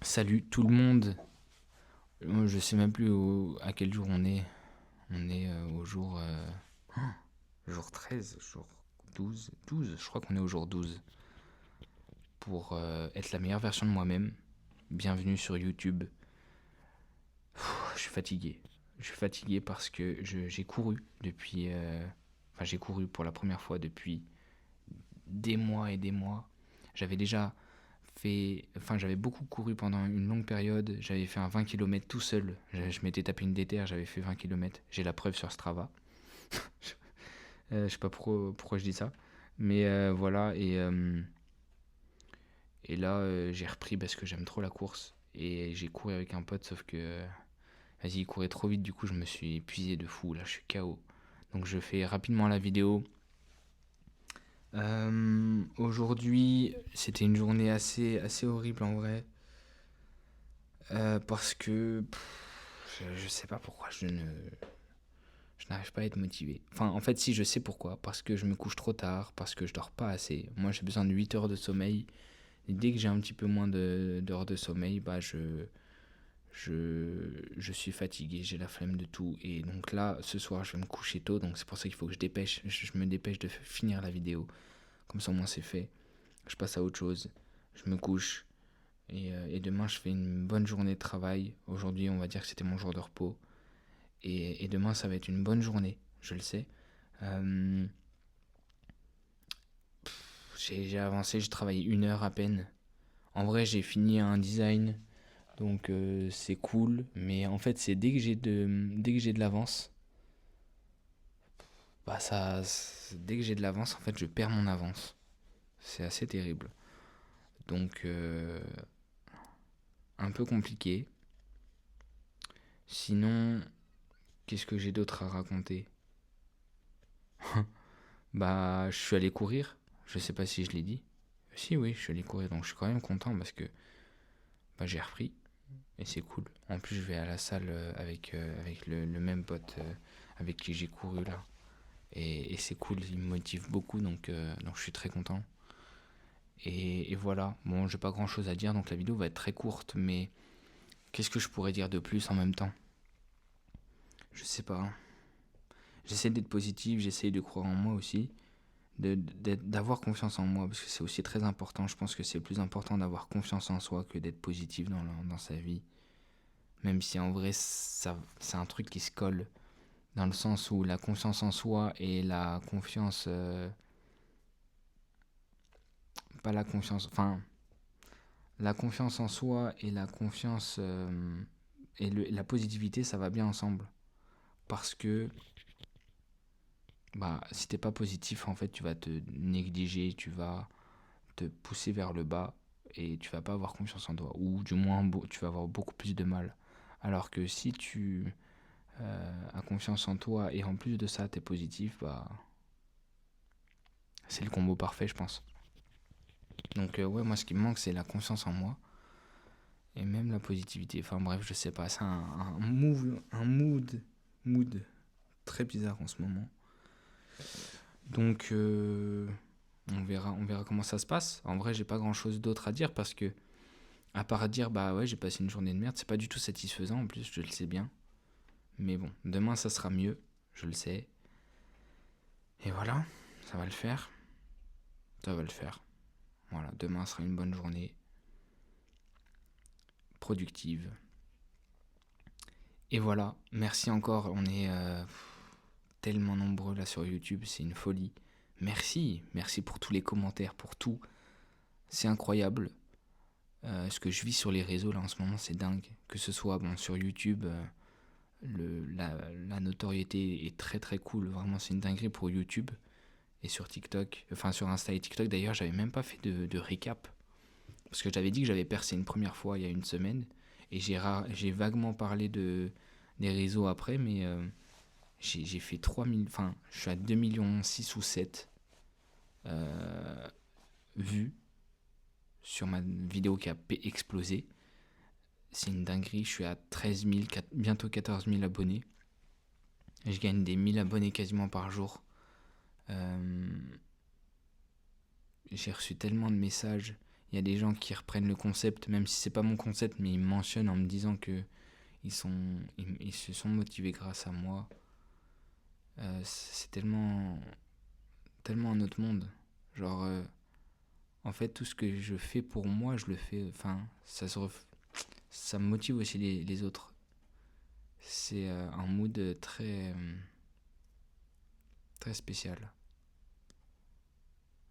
Salut tout le monde. Je sais même plus à quel jour on est. On est au jour 13, jour 12. Je crois qu'on est au jour 12. Pour être la meilleure version de moi-même. Bienvenue sur YouTube. Je suis fatigué. Je suis fatigué parce que j'ai couru depuis... Enfin, j'ai couru pour la première fois depuis des mois et des mois. J'avais déjà j'avais beaucoup couru pendant une longue période. J'avais fait un 20 km tout seul. Je m'étais tapé une déterre, j'avais fait 20 km. J'ai la preuve sur Strava. Je sais pas pourquoi je dis ça. Mais voilà, et là, j'ai repris parce que j'aime trop la course. Et j'ai couru avec un pote, sauf que, vas-y, il courait trop vite, du coup, je me suis épuisé de fou. Là, je suis KO. Donc, je fais rapidement la vidéo. Aujourd'hui, c'était une journée assez horrible en vrai. Parce que je sais pas pourquoi je n'arrive pas à être motivé. Enfin, en fait, si, je sais pourquoi. Parce que je me couche trop tard, parce que je dors pas assez. Moi, j'ai besoin de 8 heures de sommeil. Et dès que j'ai un petit peu moins d'heures de sommeil, bah, je suis fatigué, j'ai la flemme de tout. Et donc là, ce soir, je vais me coucher tôt. Donc c'est pour ça qu'il faut que je dépêche. Je me dépêche de finir la vidéo. Comme ça, au moins, c'est fait. Je passe à autre chose. Je me couche. Et demain, je fais une bonne journée de travail. Aujourd'hui, on va dire que c'était mon jour de repos. Et demain, ça va être une bonne journée, je le sais. Euh, j'ai avancé, j'ai travaillé 1 heure à peine. En vrai, j'ai fini un design, donc c'est cool. Mais en fait, c'est dès que j'ai de l'avance, bah dès que j'ai de l'avance, en fait, je perds mon avance. C'est assez terrible. Donc, un peu compliqué. Sinon, qu'est-ce que j'ai d'autre à raconter? Bah, je suis allé courir. Je sais pas si je l'ai dit. Si, oui, je suis allé courir, donc je suis quand même content parce que bah, j'ai repris et c'est cool. En plus, je vais à la salle avec le même pote avec qui j'ai couru là. Et c'est cool, il me motive beaucoup, donc je suis très content. Et voilà, bon, j'ai pas grand chose à dire, donc la vidéo va être très courte, mais qu'est-ce que je pourrais dire de plus en même temps? Je sais pas. J'essaie d'être positif, j'essaie de croire en moi aussi, d'avoir confiance en moi, parce que c'est aussi très important. Je pense que c'est plus important d'avoir confiance en soi que d'être positif dans sa vie. Même si en vrai, c'est un truc qui se colle, dans le sens où la confiance en soi et la confiance... pas la confiance... Enfin, la confiance en soi et la confiance... la positivité, ça va bien ensemble. Parce que bah, si t'es pas positif, en fait, tu vas te négliger, tu vas te pousser vers le bas et tu vas pas avoir confiance en toi. Ou du moins, tu vas avoir beaucoup plus de mal. Alors que si tu as confiance en toi et en plus de ça, t'es positif, bah, c'est le combo parfait, je pense. Donc, ouais, moi, ce qui me manque, c'est la confiance en moi et même la positivité. Enfin, bref, je sais pas, c'est un mood très bizarre en ce moment. Donc, on verra comment ça se passe. En vrai, j'ai pas grand chose d'autre à dire parce que, à part dire, bah ouais, j'ai passé une journée de merde, c'est pas du tout satisfaisant en plus, je le sais bien. Mais bon, demain ça sera mieux, je le sais. Et voilà, ça va le faire. Ça va le faire. Voilà, demain sera une bonne journée, productive. Et voilà, merci encore, on est tellement nombreux là sur YouTube, c'est une folie. Merci pour tous les commentaires, pour tout. C'est incroyable. Ce que je vis sur les réseaux là en ce moment, c'est dingue. Que ce soit bon, sur YouTube, la notoriété est très très cool. Vraiment, c'est une dinguerie pour YouTube. Et sur TikTok, enfin sur Insta et TikTok d'ailleurs, j'avais même pas fait de récap. Parce que j'avais dit que j'avais percé une première fois il y a une semaine. Et j'ai vaguement parlé des réseaux après, mais j'ai fait 3000, enfin je suis à 2 millions 6 ou 7 vues sur ma vidéo qui a explosé. C'est une dinguerie, je suis à 13 000, bientôt 14 000 abonnés. Je gagne des 1000 abonnés quasiment par jour. Euh, j'ai reçu tellement de messages. Il y a des gens qui reprennent le concept, même si c'est pas mon concept, mais ils me mentionnent en me disant que ils se sont motivés grâce à moi. C'est tellement un autre monde. Genre, en fait, tout ce que je fais pour moi, je le fais. Enfin, ça me motive aussi les autres. C'est un mood très spécial.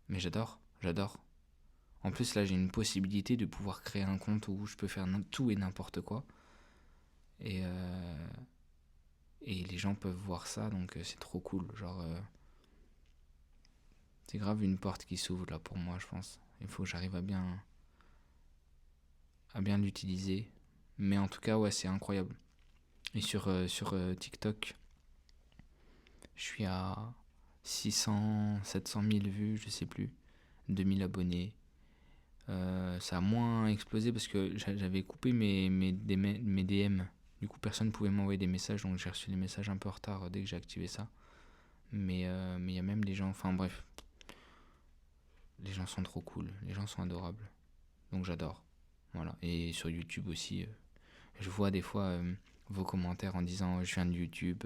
Mais j'adore. En plus, là, j'ai une possibilité de pouvoir créer un compte où je peux faire tout et n'importe quoi. Et, euh, et les gens peuvent voir ça, donc c'est trop cool. Genre, c'est grave une porte qui s'ouvre là pour moi, je pense. Il faut que j'arrive à bien l'utiliser. Mais en tout cas, ouais, c'est incroyable. Et sur TikTok, je suis à 600, 700 000 vues, je sais plus. 2000 abonnés. Ça a moins explosé parce que j'avais coupé mes DM. Du coup, personne ne pouvait m'envoyer des messages, donc j'ai reçu les messages un peu en retard dès que j'ai activé ça. Mais il y a même des gens, enfin bref, les gens sont trop cool, les gens sont adorables. Donc j'adore. Voilà. Et sur YouTube aussi, je vois des fois vos commentaires en disant je viens de YouTube,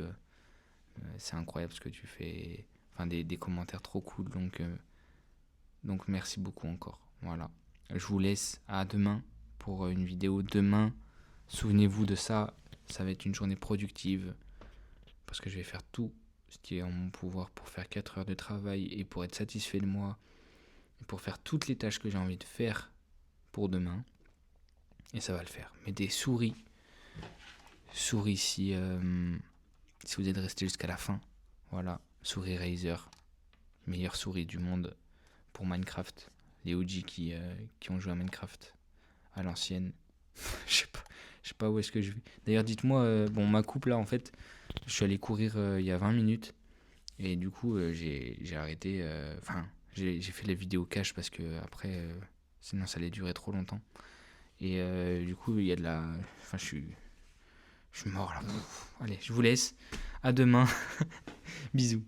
c'est incroyable ce que tu fais. Enfin, des commentaires trop cool, donc merci beaucoup encore. Voilà. Je vous laisse à demain pour une vidéo. Demain, souvenez-vous de ça, ça va être une journée productive parce que je vais faire tout ce qui est en mon pouvoir pour faire 4 heures de travail et pour être satisfait de moi et pour faire toutes les tâches que j'ai envie de faire pour demain. Et ça va le faire. Mais des souris si vous êtes resté jusqu'à la fin. Voilà, souris Razer, meilleure souris du monde pour Minecraft. Les OG qui ont joué à Minecraft à l'ancienne. Je sais pas où est-ce que je vais. D'ailleurs, dites-moi, bon, ma coupe là, en fait, je suis allé courir il y a 20 minutes. Et du coup, j'ai arrêté. Enfin, j'ai fait la vidéo cache parce que après, sinon ça allait durer trop longtemps. Et du coup, il y a de la. Enfin, je suis mort là. Allez, je vous laisse. À demain. Bisous.